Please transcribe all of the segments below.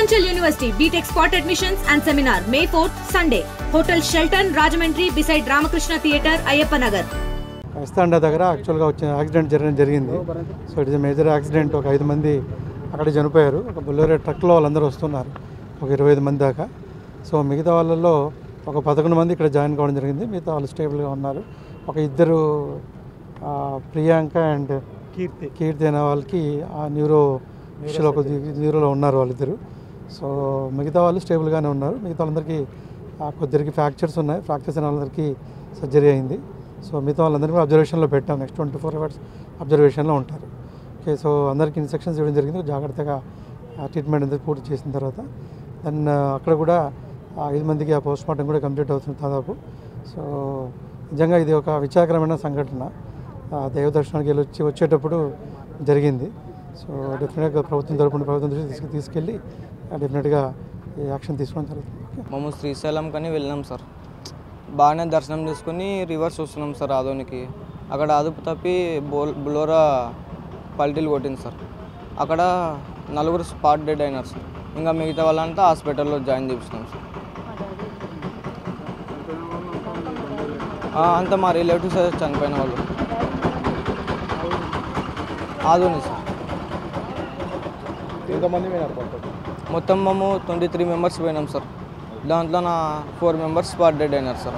Residential University BTech Spot Admissions and Seminar May 4th Sunday. Hotel Shelton Rajamundry beside Ramakrishna Theatre, Ayyappa Nagar. ఇస్తాండా దగ్గర యాక్చువల్గా వచ్చిన accident జరిగింది. So it is major accident. ఒక 5 మంది అక్కడ చనిపోయారు. ఒక బుల్లెరో ట్రక్లో వాళ్ళందరూ వస్తున్నారు, ఒక 25 మంది దాకా. సో మిగతా వాళ్ళల్లో ఒక 11 మంది ఇక్కడ జాయిన్ కావడం జరిగింది. మిగతా వాళ్ళు స్టేబుల్గా ఉన్నారు. ఒక 2 ప్రియాంక అండ్ కీర్తి అనే వాళ్ళకి ఆ న్యూరోలో ఉన్నారు వాళ్ళిద్దరు. సో మిగతా వాళ్ళు స్టేబుల్గానే ఉన్నారు. మిగతా వాళ్ళందరికీ కొద్దిరికి ఫ్రాక్చర్స్ ఉన్నాయి. ఫ్రాక్చర్స్ అయిన వాళ్ళందరికీ సర్జరీ అయింది. సో మిగతా వాళ్ళందరికీ అబ్జర్వేషన్లో పెట్టాం. నెక్స్ట్ 24 hours అబ్జర్వేషన్లో ఉంటారు. ఓకే, సో అందరికీ ఇన్స్ట్రక్షన్స్ ఇవ్వడం జరిగింది. జాగ్రత్తగా ట్రీట్మెంట్ అందరికీ పూర్తి చేసిన తర్వాత దెన్ అక్కడ కూడా 5 మందికి ఆ పోస్ట్ మార్టం కూడా కంప్లీట్ అవుతుంది దాదాపు. సో నిజంగా ఇది ఒక విచారకరమైన సంఘటన. దైవ దర్శనానికి వచ్చేటప్పుడు జరిగింది. సో డెఫినెట్గా ప్రభుత్వం దృష్టికి తీసుకెళ్ళి డెఫినెట్గా ఈ యాక్షన్ తీసుకోవడం జరుగుతుంది. మేము శ్రీశైలం కానీ వెళ్ళినాం సార్. బాగానే దర్శనం చేసుకుని రివర్స్ వస్తున్నాం సార్ ఆదోనికి. అక్కడ అదుపు తప్పి బులోరా పల్టీలు కొట్టింది సార్. అక్కడ 4 స్పాట్ డెడ్ అయినారు సార్. ఇంకా మిగతా వాళ్ళంతా హాస్పిటల్లో జాయిన్ చేపిస్తున్నాం సార్. అంతా మా రిలేటివ్స్ చనిపోయిన వాళ్ళు ఆదోని సార్. మొత్తం మేము 23 మెంబర్స్ పోయినాం సార్. దాంట్లో 4 మెంబర్స్ స్పాట్ డెడ్ అయినారు సార్.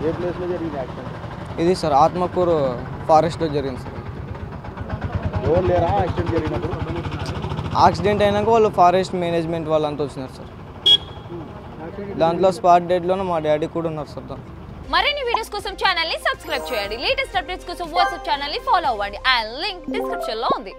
ఏ ప్లేస్లో జరిగింది యాక్సిడెంట్? ఇది సార్ ఆత్మకూరు ఫారెస్ట్లో జరిగింది సార్. ఎవరు లేరా యాక్సిడెంట్ జరిగినప్పుడు? యాక్సిడెంట్ అయినాక వాళ్ళు ఫారెస్ట్ మేనేజ్మెంట్ వాళ్ళంతా వచ్చినారు సార్. దాంట్లో స్పాట్ డెడ్లోనే మా డాడీ కూడా ఉన్నారు సార్. మరిన్ని వీడియోస్ కోసం ఛానల్ ని సబ్స్క్రైబ్ చేయండి. లేటెస్ట్ అప్డేట్స్ కోసం వాట్సాప్ ఛానల్ ని ఫాలో అవ్వండి. ఆ లింక్ డిస్క్రిప్షన్ లో ఉంది.